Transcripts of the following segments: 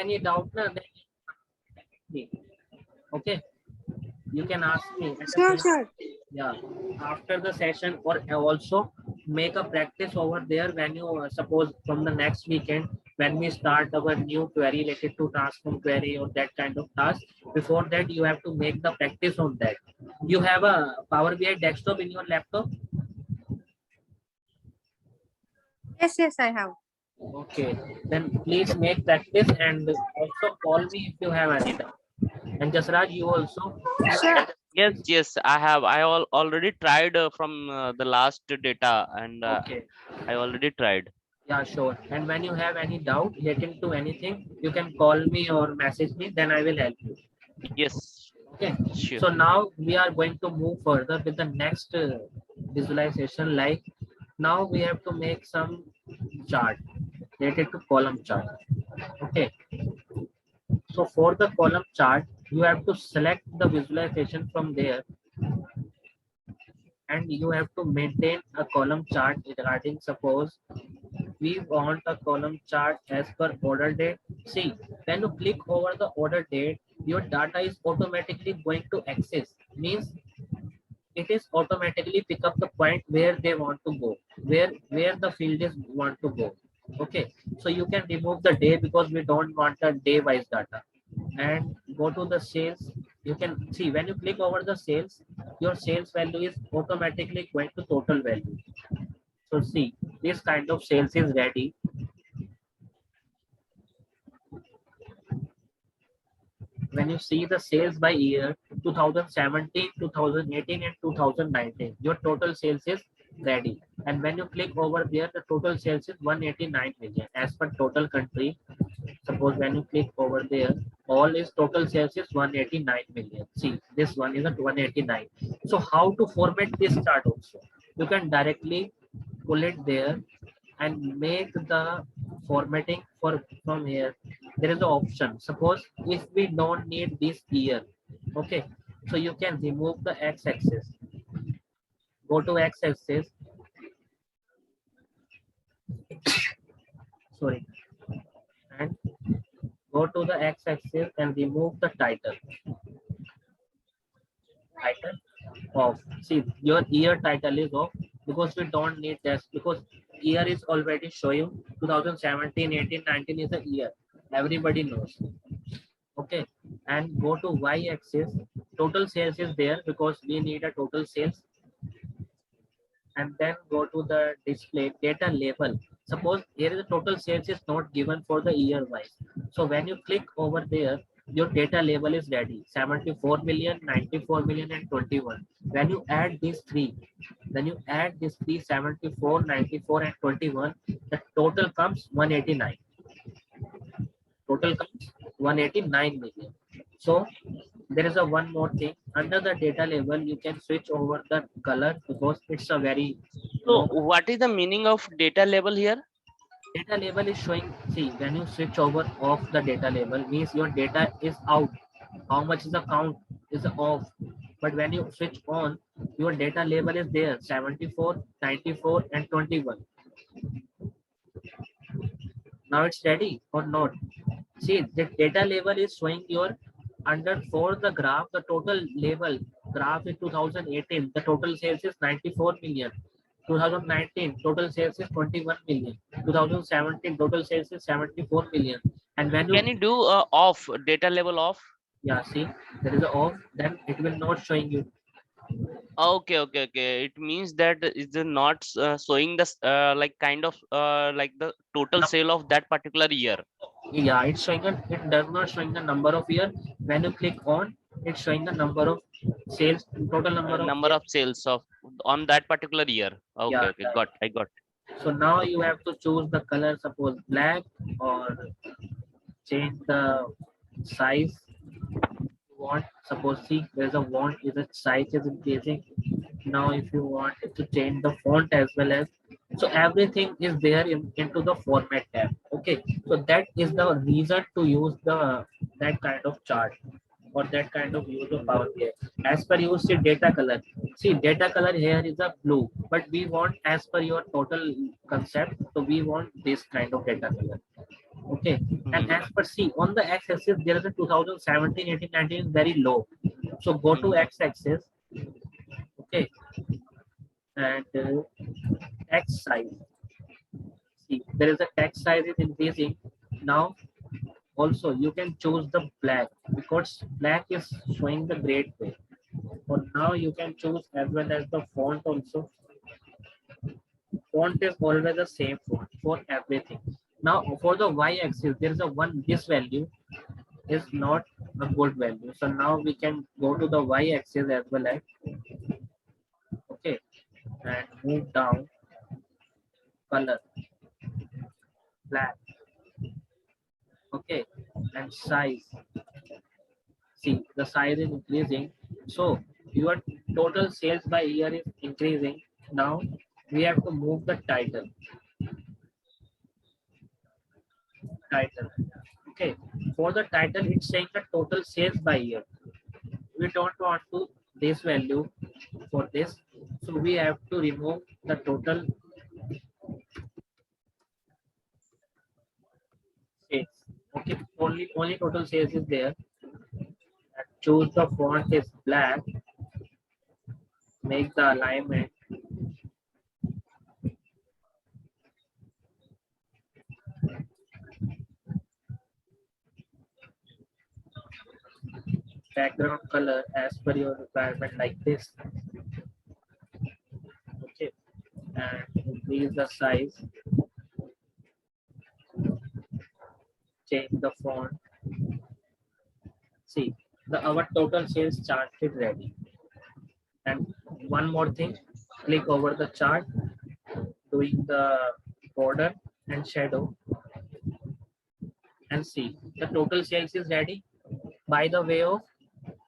any doubt, na, then okay, you can ask me at the Sure, same, sure. yeah, after the session, or also make a practice over there when you suppose from the next weekend when we start our new query related to transform query or that kind of task. Before that, you have to make the practice on that. You have a Power BI desktop in your laptop? Yes, yes, I have. Okay, then please make practice and also call me if you have any doubt. And Jasraj, you also. Sure. Yes, yes, I have. I already tried from the last data, and Okay, I already tried. yeah, sure. And when you have any doubt relating to anything, you can call me or message me, then I will help you. Yes, Okay, sure. so now we are going to move further with the next visualization. Like now we have to make some chart related to column chart. Okay, so for the column chart, you have to select the visualization from there, and you have to maintain a column chart regarding, suppose we want a column chart as per order date. See, when you click over the order date, your data is automatically going to access. Means it is automatically pick up the point where they want to go, where the field is want to go. Okay, so you can remove the day because we don't want the day wise data, and go to the sales. You can see when you click over the sales, your sales value is automatically going to total value. So see, this kind of sales is ready. When you see the sales by year 2017, 2018, and 2019, your total sales is ready. And when you click over there, the total sales is 189 million as per total country. Suppose when you click over there, all is total sales is 189 million. See, this one is at 189. So how to format this chart also? You can directly pull it there and make the formatting for from here. There is an option. Suppose if we don't need this year, okay, so you can remove the x-axis. Go to x-axis. Sorry, and go to the x-axis and remove the title. Title off. See, your year title is off because we don't need this, because year is already showing 2017, 18, 19 is a year. Everybody knows. Okay, and go to y-axis. Total sales is there because we need a total sales. And then go to the display data label. Suppose here is a total sales is not given for the year wise. So when you click over there, your data label is ready: 74 million, 94 million, and 21. When you add these three, when you add these three, 74, 94, and 21, the total comes 189. Total comes 189 million. So there is a one more thing. Under the data label, you can switch over the color because it's a very So, low. what is the meaning of data label here? Data label is showing, see, when you switch over off the data label, means your data is out. How much is the count is off. But when you switch on, your data label is there: 74, 94, and 21. Now it's ready or not? See, the data label is showing your under for the graph, the total label graph is 2018. The total sales is 94 million. 2019 total sales is 21 million. 2017 total sales is 74 million. And when you, Can you do off data label off? yeah, see, there is a off, then it will not showing you. Okay, okay, okay. It means that is not showing the like kind of like the total sale of that particular year. Yeah, it's showing it does not showing the number of year. When you click on, it's showing the number of sales, total number of Number sales. of sales of on that particular year. Okay, Yeah, okay, right. I got. So now you Okay. have to choose the color, suppose black, or change the size you want. Suppose, see, there's a want is a size is increasing. Now if you want to change the font as well as, so everything is there into the format tab. Okay, so that is the reason to use the that kind of chart. or that kind of use of Power BI. As per you see data color. See data color here is a blue, but we want as per your total concept. So we want this kind of data color. Okay. And Mhm. as per C on the x-axis there is a 2017, 18, 19 is very low. So go to Mhm. x-axis. Okay. And text size. See there is a text size is increasing. Now also you can choose the black because black is showing the great way. For now you can choose as well as the font also. Font is always the same font for everything. Now for the y-axis there is a one, this value is not a good value. So now we can go to the y-axis as well as, okay, and move down, color, black, okay, and size. See the size is increasing. So your total sales by year is increasing. Now we have to move the title. Okay, for the title it's saying the total sales by year. We don't want to this value for this, so we have to remove the total sales. Okay, only total sales is there. And choose the font is black, make the alignment, background color as per your requirement like this. Okay, and increase the size, change the font. See the our total sales chart is ready. And one more thing, click over the chart, doing the border and shadow, and see the total sales is ready. By the way of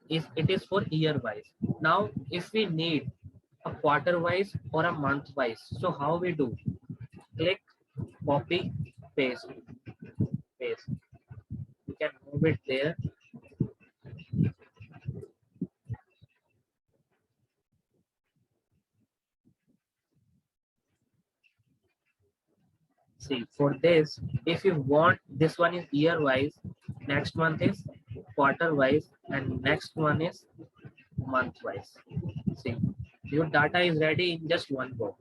is it is for year wise. Now if we need a quarter wise or a month wise, so how we do? Click, copy, paste, paste. You can move it there. See for this, if you want this one is year wise, next month is quarter wise, and next one is month wise. See your data is ready in just one go,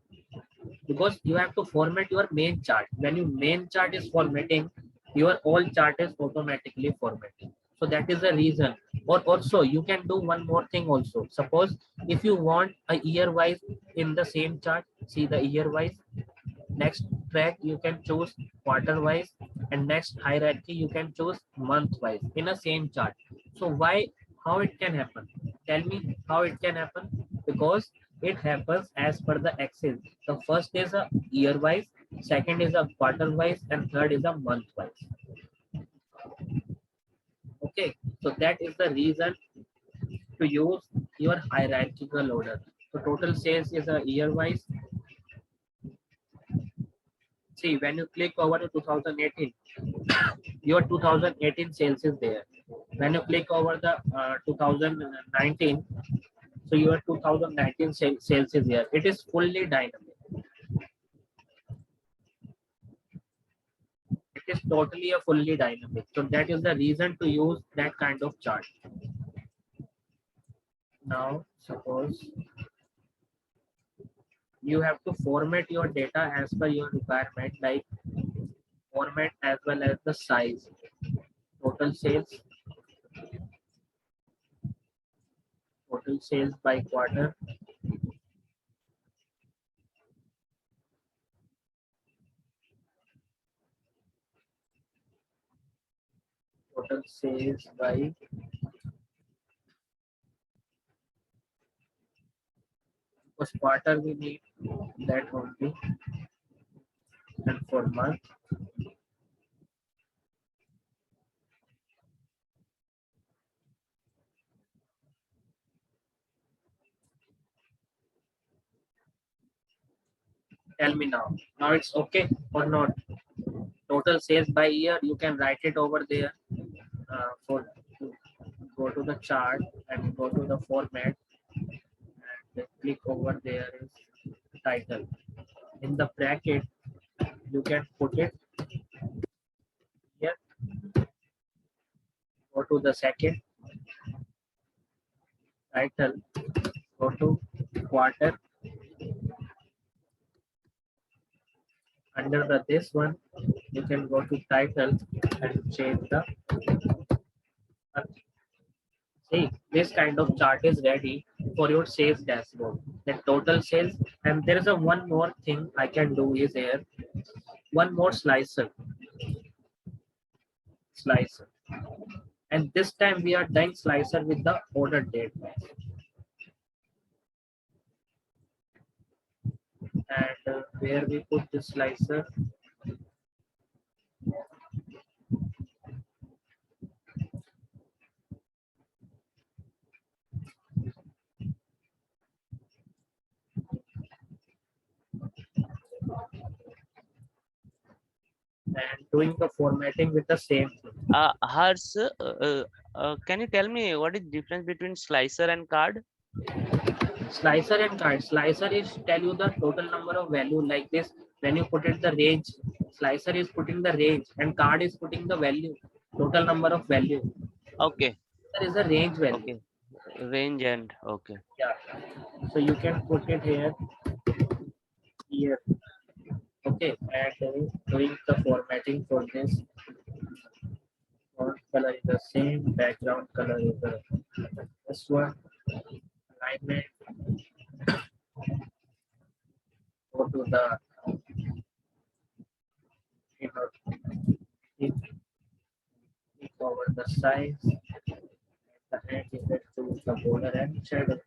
because you have to format your main chart. When your main chart is formatting, your all chart is automatically formatting. So that is the reason. Or also you can do one more thing also. Suppose if you want a year wise in the same chart, see the year wise, next track you can choose quarter wise, and next hierarchy you can choose month wise in a same chart. So why, how it can happen? Tell me how it can happen. Because it happens as per the axis. The first is a year wise, second is a quarter wise, and third is a month wise. Okay, so that is the reason to use your hierarchical order. So total sales is a year wise. See when you click over to 2018, your 2018 sales is there. When you click over the 2019, so your 2019 sales is here. It is fully dynamic. It is totally a fully dynamic. So that is the reason to use that kind of chart. Now suppose you have to format your data as per your requirement, like format as well as the size. Total sales by quarter, total sales by, because quarter we need that only, and for month. Tell me now. Now it's okay or not? Total sales by year, you can write it over there for go to the chart and go to the format and click over there is title. In the bracket, you can put it here. Go to the second title, go to quarter. Under the this one, you can go to title and change the. See, this kind of chart is ready for your sales dashboard. The total sales, and there is a one more thing I can do is here. One more slicer, and this time we are doing slicer with the order date. And where we put the slicer, and doing the formatting with the same thing. Hers, can you tell me what is difference between slicer and card? Slicer and card. Slicer is tell you the total number of value like this. When you put it the range, slicer is putting the range, and card is putting the value, total number of value. Okay. There is a range value. Okay. Range and okay. Yeah. So you can put it here. Okay, and doing the formatting for this. Font color is the same. Background color is the this one. Alignment. Go to the click over the size. The hand is set to the border and shadow.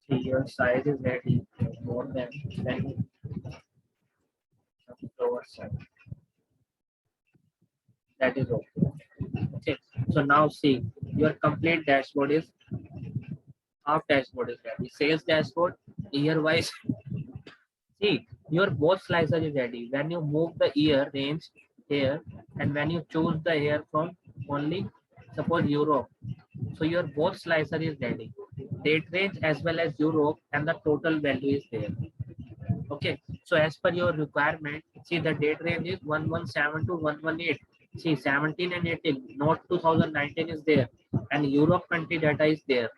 See, your size is ready more than lower side. That is okay. Okay. So now see, your complete dashboard is half dashboard is ready. Sales dashboard, year wise. See, your both slicer is ready. When you move the year range here, and when you choose the year from only suppose Europe, so your both slicer is ready. Date range as well as Europe, and the total value is there. Okay, so as per your requirement, see the date range is 117 to 118. See 17 and 18, not 2019 is there, and Europe country data is there.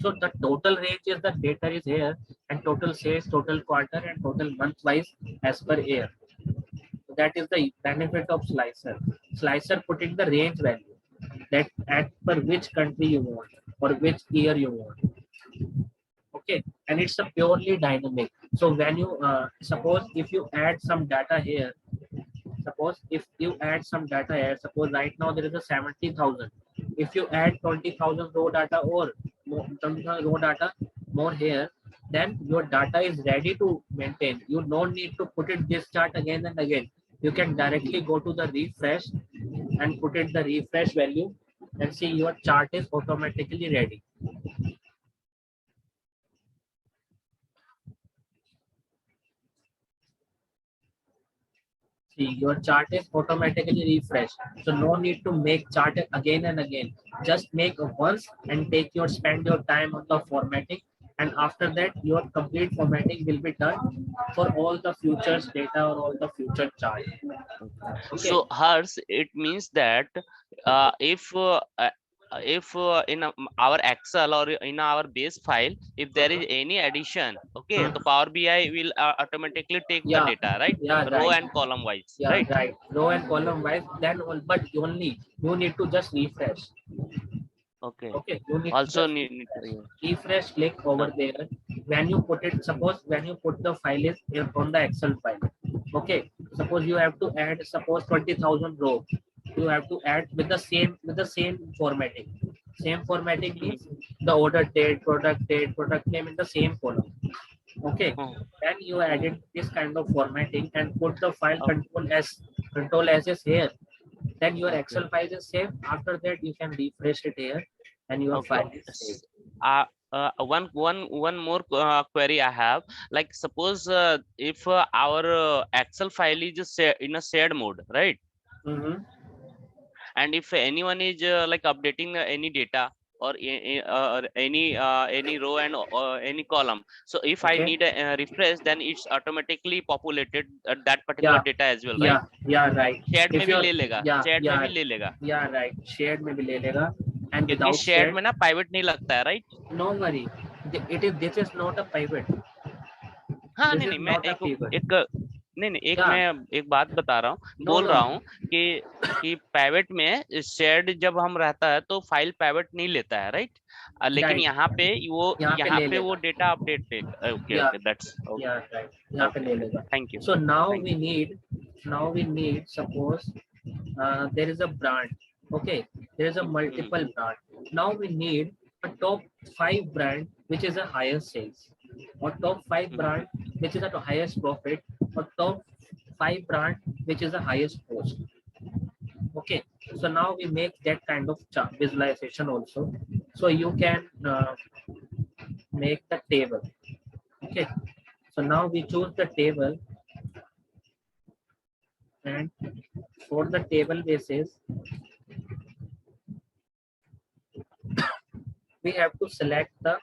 So the total range is the data is here, and total sales, total quarter, and total month wise as per year. So that is the benefit of slicer. Slicer putting the range value that at per which country you want or which year you want. Okay, and it's a purely dynamic. So when you suppose if you add some data here, suppose if you add some data here, suppose right now there is a 70,000. If you add 20,000 raw data or 20,000 raw data more here, then your data is ready to maintain. You don't need to put it this chart again and again. You can directly go to the refresh and put it the refresh value, and see your chart is automatically ready. See, your chart is automatically refreshed. So no need to make chart again and again. Just make once and spend your time on the formatting. And after that, your complete formatting will be done for all the futures data or all the future chart. Okay. So hers, it means that if in our Excel or in our base file, if there is any addition, okay, the Power BI will automatically take the data, right? Yeah, row right. and column wise, Yeah, right? right. Row and column wise, then but only you need to just refresh. Okay. Okay, you need Also to need refresh, click over there. When you put it, suppose when you put the file is on the Excel file. Okay, suppose you have to add suppose 20,000 rows. You have to add with the same formatting. Same formatting means the order date, product name in the same column. Okay, then you added this kind of formatting and put the file control S is here. Then your Excel file is saved. After that, you can refresh it here, and your file is saved. One more query I have. Like suppose if our Excel file is in a shared mode, right? And if anyone is like updating any data or any row and any column, so if I Okay. need a refresh, then it's automatically populated that particular Yeah. data as well, right? Yeah, right. Shared If में भी you're ले लेगा, shared में भी ले लेगा, yeah, right. Shared में भी ले लेगा, and क्योंकि without shared shared, में ना pivot नहीं लगता है, right? no worry. This is not a pivot. हाँ, This नहीं is नहीं, मैं not a pivot. एक नहीं नहीं एक Yeah. मैं एक बात बता रहा हूँ, No, बोल no, रहा no. हूँ कि पैवेट में शेयर्ड जब हम रहता है तो फाइल पैवेट नहीं लेता है, राइट? लेकिन Right. यहाँ पे यहाँ ले पे वो लेगा. डेटा अपडेट पे, okay Yeah. Okay, that's Yeah, okay right. यहाँ पे ओके ले ओके, लेगा. Thank you So thank you. now we need suppose there is a brand. Okay, there is a multiple brand. Now we need a top 5 brand which is a highest sales, or top 5 brand which is at the highest profit, or top 5 brand which is the highest cost. Okay, so now we make that kind of chart visualization also. So you can make the table. Okay, so now we choose the table, and for the table basis we have to select the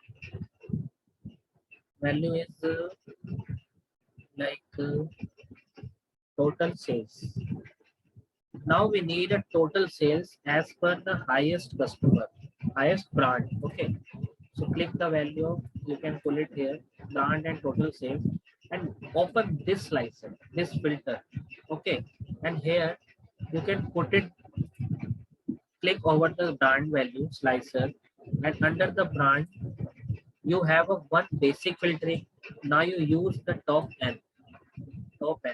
value is total sales. Now we need a total sales as per the highest customer, highest brand. Okay, so click the value, you can pull it here, brand and total sales, and open this slicer, this filter. Okay, and here you can put it, click over the brand value slicer, and under the brand you have a one basic filtering. Now you use the top n.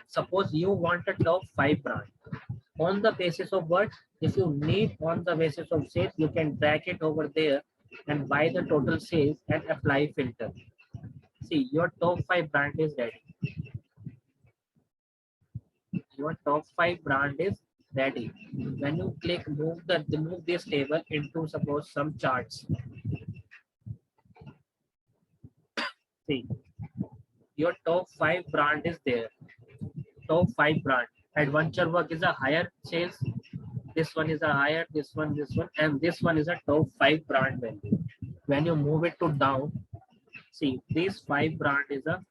Suppose you want a top 5 brand. On the basis of what? If you need on the basis of sales, you can drag it over there and buy the total sales and apply filter. See, your top 5 brand is ready. Your top 5 brand is ready. When you click move this table into suppose some charts. See, your top 5 brand is there. Top 5 brand. Adventure Work is a higher sales. This one is a higher, this one, and this one is a top 5 brand value. When you move it to down, see, this 5 brand is a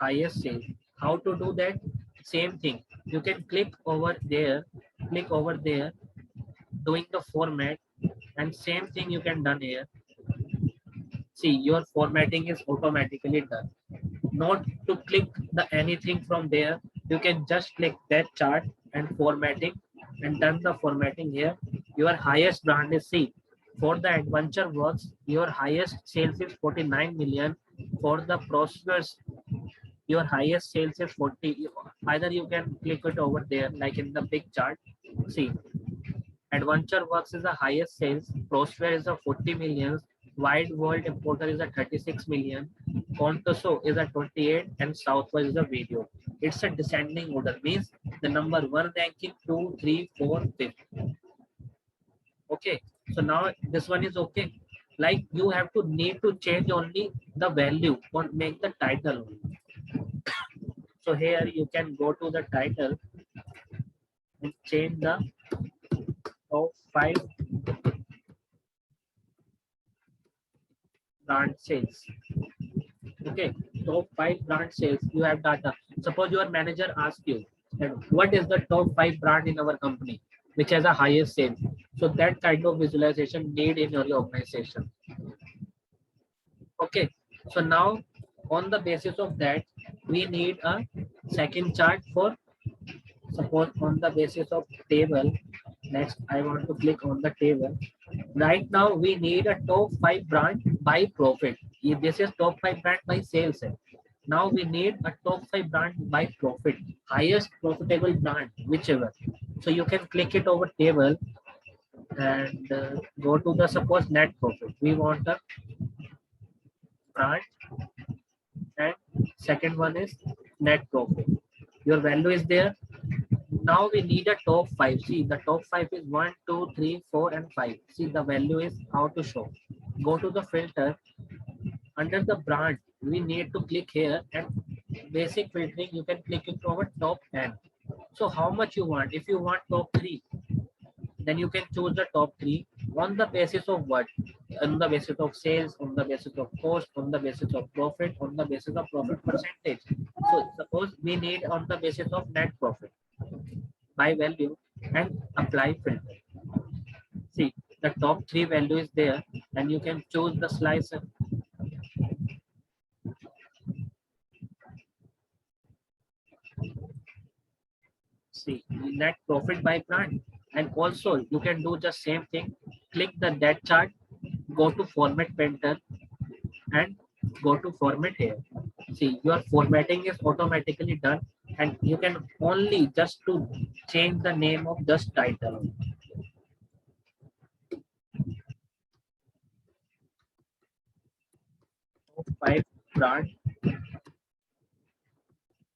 highest sale. How to do that? Same thing. You can click over there, doing the format, and same thing you can done here. See, your formatting is automatically done. Not to click the anything from there, you can just click that chart and formatting and done the formatting here. Your highest brand is C. For the Adventure Works, your highest sales is 49 million. For the Prosperous, your highest sales is 40. Either you can click it over there like in the big chart. See, Adventure Works is the highest sales, Prosper is a 40 million, Wide World Importer is a 36 million, Contoso is a 28, and Southwest is a video. It's a descending order, means the number 1 ranking, 2, 3, 4, 5. Okay, so now this one is okay. Like you have to need to change only the value or make the title. So here you can go to the title and change the top 5 brand sales. Okay, top 5 brand sales, you have data. Suppose your manager asks you that what is the top 5 brand in our company which has a highest sales. So that kind of visualization need in your organization. Okay, so now on the basis of that, we need a second chart for suppose on the basis of table. Next, I want to click on the table. Right now, we need a top 5 brand by profit. This is top 5 brand by sales. Now we need a top 5 brand by profit, highest profitable brand, whichever. So you can click it over table and go to the suppose net profit. We want a brand, and second one is net profit. Your value is there. Now we need a top 5. See, the top 5 is 1, 2, 3, 4, and 5. See, the value is how to show. Go to the filter. Under the brand, we need to click here, and basic filtering, you can click it over top 10. So how much you want? If you want top 3, Then you can choose the top three on the basis of what? On the basis of sales, on the basis of cost, on the basis of profit, on the basis of profit percentage. So suppose we need on the basis of net profit by value and apply filter. See, the top three value is there and you can choose the slicer. See, net profit by brand. And also you can do the same thing. Click the that chart, go to format painter and go to format here. See, your formatting is automatically done and you can only just to change the name of just title. Top 5 brand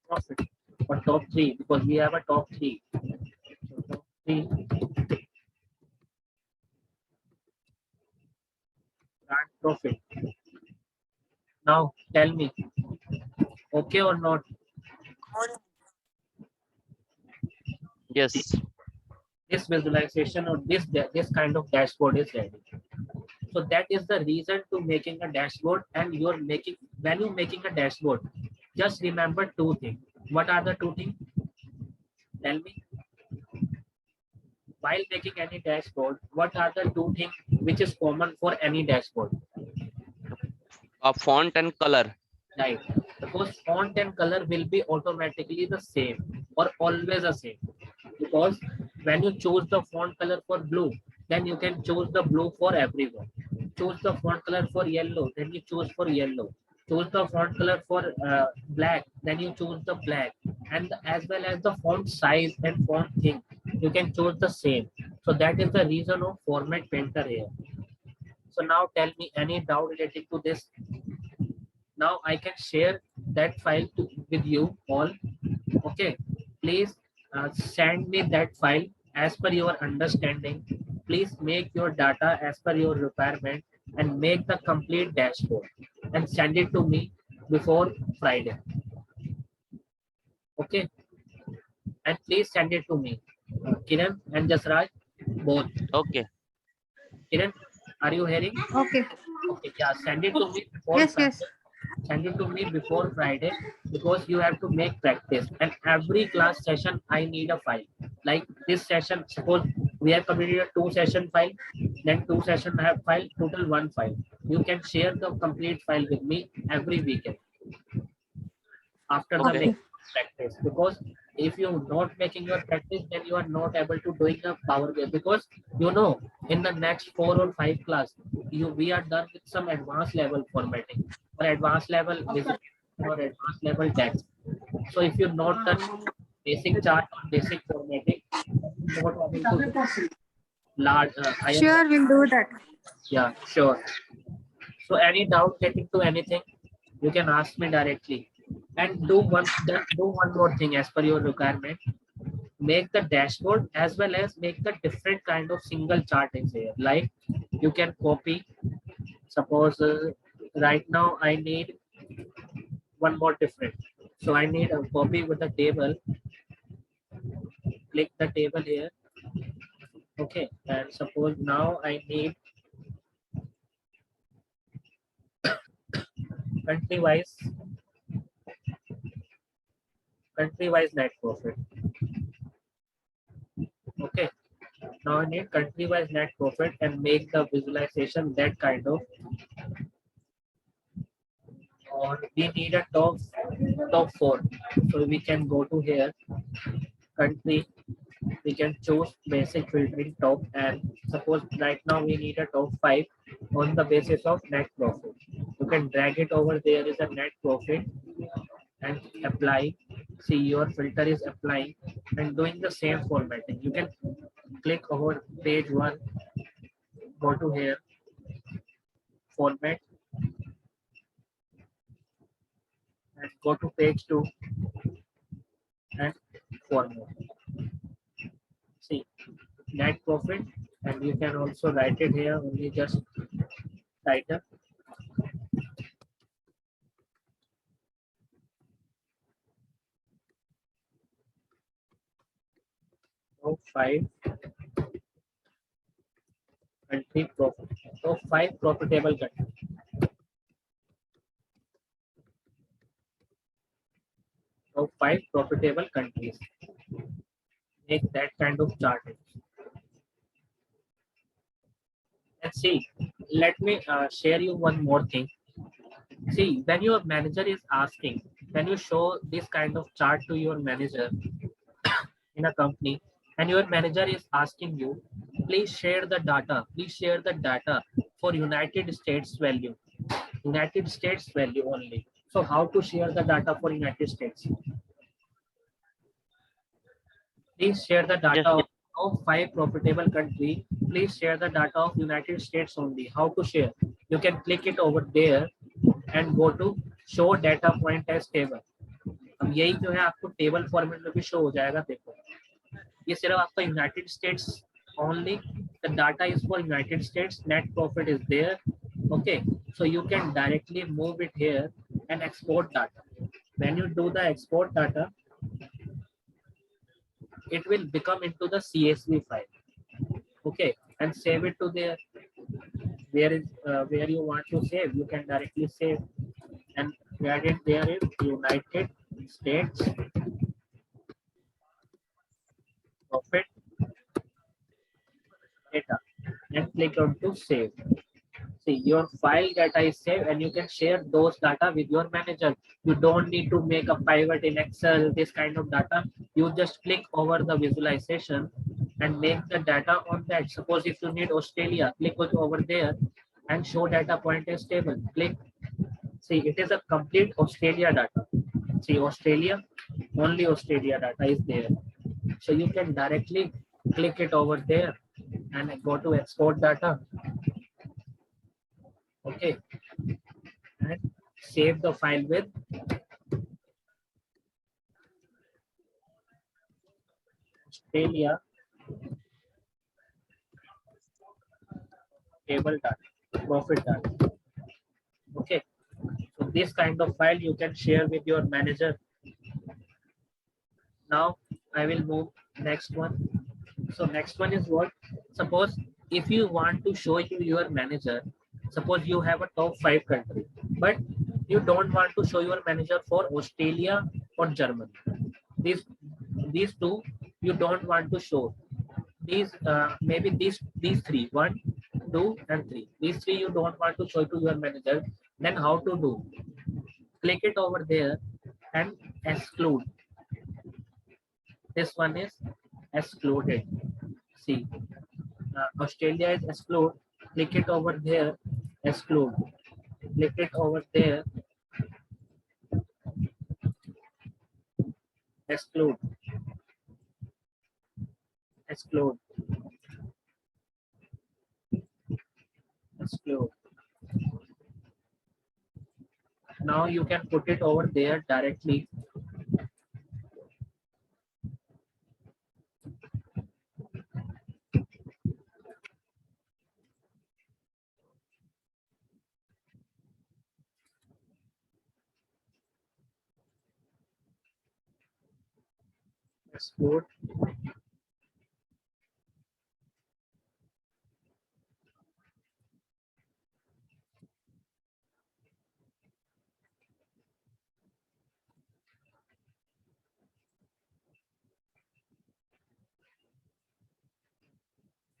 profit or top 3 because we have a top 3. So top 3 brand profit. Now tell me, okay or not? Yes. This visualization or this kind of dashboard is ready. So that is the reason to making a dashboard. And you're making, when you're making a dashboard, just remember two things. What are the two things? Tell me. While making any dashboard, what are the two things which is common for any dashboard? A font and color. Right, because font and color will be automatically the same or always the same. Because when you choose the font color for blue, then you can choose the blue for everyone. Choose the font color for yellow, then you choose for yellow. Choose the font color for black, then you choose the black. And as well as the font size and font thing, you can choose the same. So that is the reason of format painter here. So now tell me any doubt related to this. Now I can share that file with you all. Okay, please send me that file as per your understanding. Please make your data as per your requirement and make the complete dashboard and send it to me before Friday. Okay, and please send it to me. Kiran and Jasraj, both. Okay. Kiran, are you hearing? Okay. Okay, yeah, send it to me before Yes, Friday. yes. Send it to me before Friday because you have to make practice. And every class session, I need a file. Like this session, suppose we have completed a 2 session file, then 2 session have file, total 1 file. You can share the complete file with me every weekend after the Okay. making practice. Because if you're not making your practice, then you are not able to doing a Power BI. Because you know, in the next 4 or 5 class, we are done with some advanced level formatting or advanced level visibility or advanced level text. So if you're not done basic chart or basic formatting, you're not able to do large higher. Sure, we'll do that. Yeah, sure. So any doubt getting to anything, you can ask me directly. And do one more thing as per your requirement. Make the dashboard as well as make the different kind of single chart is here. Like you can copy. Suppose right now I need one more different. So I need a copy with the table. Click the table here. Okay, and suppose now I need country wise net profit. Okay, now I need country wise net profit and make the visualization that kind of. Or we need a top 4. So we can go to here country. We can choose basic filtering top, and suppose right now we need a top 5 on the basis of net profit. You can drag it over there is a net profit and apply. See, your filter is applying and doing the same formatting. You can click over page 1, go to here, format, and go to page 2 and format. See, net profit, and you can also write it here, only just title. Top 5 country profit. So 5 profitable countries. So 5 profitable countries. Make that kind of chart. And see, let me share you one more thing. See, when your manager is asking, when you show this kind of chart to your manager in a company, and your manager is asking you, please share the data for United States value, United States value only. So how to share the data for United States? Please share the Just data of 5 profitable country. Please share the data of United States only. How to share? You can click it over there and go to show data point as table. अब यही जो है आपको table format में भी show हो जाएगा. देखो ये सिर्फ आपका United states only. The data is for United States. Net profit is there. Okay, so you can directly move it here and export data. When you do the export data, it will become into the CSV file. Okay, and save it to there. Where you want to save, you can directly save and where it there is United States profit data and click on to save. See, your file data is saved and you can share those data with your manager. You don't need to make a pivot in Excel, this kind of data. You just click over the visualization and make the data on that. Suppose if you need Australia, click over there and show data point as table. Click. See, it is a complete Australia data. See, Australia, only Australia data is there. So you can directly click it over there and go to export data. Okay, and save the file with Australia table data, profit data. Okay, so this kind of file you can share with your manager. Now I will move next one. So next one is what? Suppose if you want to show you your manager, suppose you have a top 5 country, but you don't want to show your manager for Australia or Germany. These two you don't want to show. These maybe these three, 1, 2, and 3. These 3 you don't want to show to your manager. Then how to do? Click it over there and exclude. This one is excluded. See, Australia is exclude. Click it over there, exclude. Click it over there, exclude. Exclude. Exclude. Now you can put it over there directly. Export.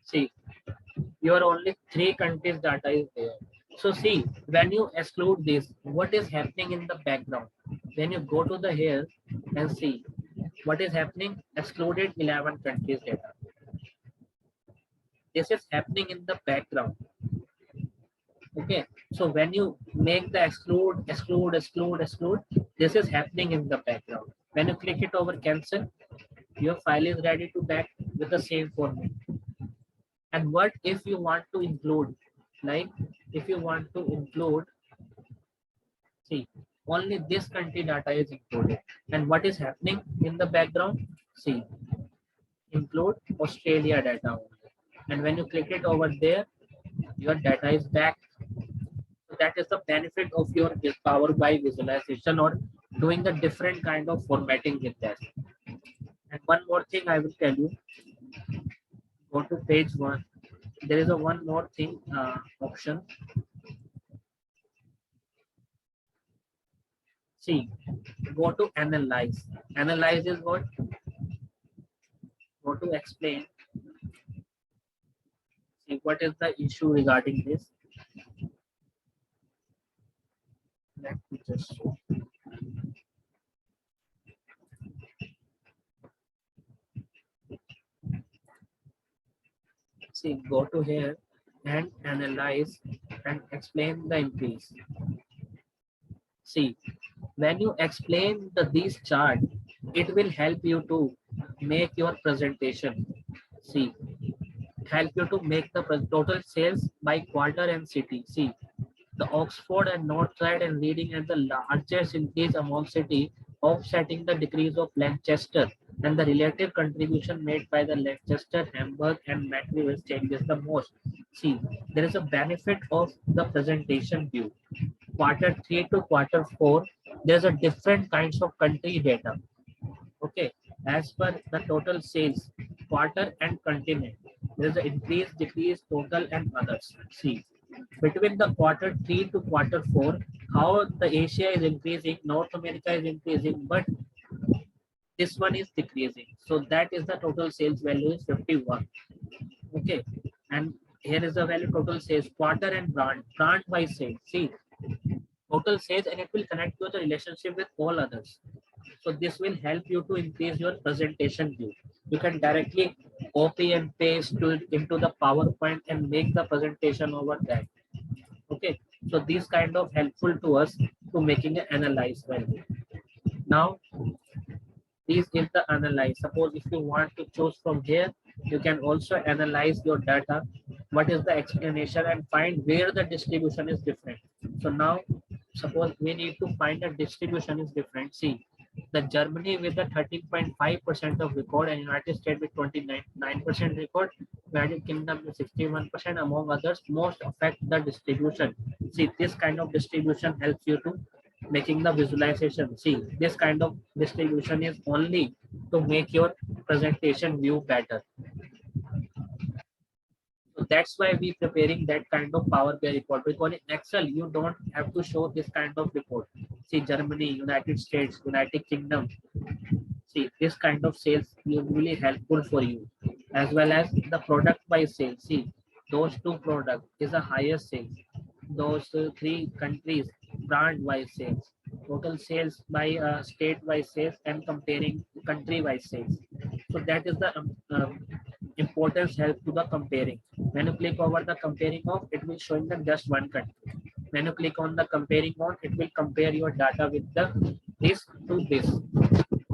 See, your only 3 countries data is there. So see, when you exclude this, what is happening in the background? When you go to the here and see what is happening, excluded 11 countries data. This is happening in the background. Okay, so when you make the exclude, this is happening in the background. When you click it over cancel, your file is ready to back with the same format. And what if you want to include, like if you want to include, see, only this country data is included. And what is happening in the background? See, include Australia data only. And when you click it over there, your data is back. So that is the benefit of your Power BI visualization or doing the different kind of formatting with that. And one more thing I will tell you, go to page 1. there is a one more thing option. See, go to analyze. Analyze is what? Go to explain. See, what is the issue regarding this? Let me just show. See, go to here and analyze and explain the increase. See, when you explain these chart, it will help you to make your presentation. See, help you to make the total sales by quarter and city. See, the Oxford and Northside and Reading and the largest increase among city, offsetting the decrease of Lancaster, and the relative contribution made by the Lancaster, Hamburg, and McNeil changes the most. See, there is a benefit of the presentation view. Quarter 3 to quarter 4, there's a different kinds of country data. Okay, as per the total sales, quarter and continent, there's an increase, decrease, total, and others. See, between the quarter 3 to quarter 4, how the Asia is increasing, North America is increasing, but this one is decreasing. So that is the total sales value is 51. Okay, and here is the value total sales, quarter and brand wise sales. See, total sales, and it will connect to the relationship with all others. So this will help you to increase your presentation view. You can directly copy and paste into the PowerPoint and make the presentation over that. Okay, so these kind of helpful to us to making an analyze value. Now, this is the analyze. Suppose if you want to choose from here, you can also analyze your data. What is the explanation and find where the distribution is different. So now, suppose we need to find a distribution is different. See, the Germany with the 13.5% of record and United States with 29% record, United Kingdom with 61% among others, most affect the distribution. See, this kind of distribution helps you to making the visualization. See, this kind of distribution is only to make your presentation view better. So that's why we preparing that kind of Power BI report, because in Excel you don't have to show this kind of report. See, Germany, United States, United Kingdom. See, this kind of sales will really helpful for you, as well as the product by sales. See, those two products is a higher sales. Those three countries brand wise sales, total sales by state wise sales, and comparing country wise sales. So that is the importance help to the comparing. When you click over the comparing of, it will show them just one country. When you click on the comparing on, it will compare your data with the this to this.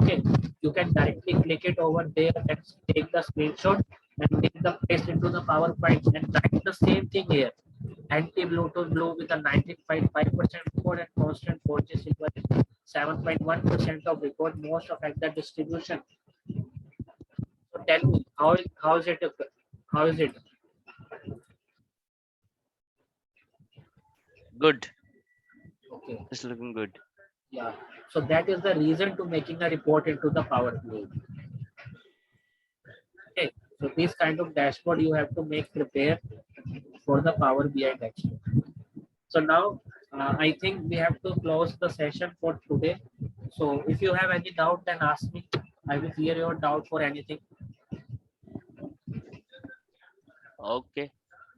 Okay, you can directly click it over there and take the screenshot and make the paste into the PowerPoint and write the same thing here. Anti-Bluetooth blue with a 95% record and constant 4G silver 7.1% of record, most affect the distribution. So tell me, how is it? How is it? Good. Okay. It's looking good. Yeah. So that is the reason to making a report into the Power BI. Okay. So this kind of dashboard you have to make prepare for the Power BI dashboard. So now I think we have to close the session for today. So if you have any doubt, then ask me. I will clear your doubt for anything. Okay.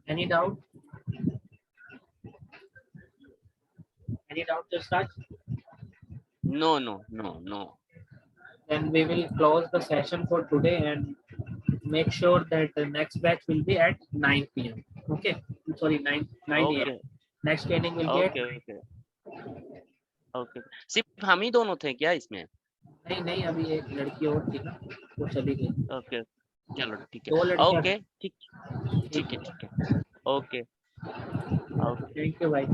Any doubt? Any doubt to start? No. Then we will close the session for today and make sure that the next batch will be at 9 p.m. Okay. Sorry, 9 a.m. Okay. Next training will be at okay सिर्फ हम ही दोनों थे क्या इसमें? नहीं अभी एक लड़की और थी ना, वो चली गई. ओके चलो ठीक दो है. लड़कियां. ओके ठीक है. ओके. थैंक यू भाई.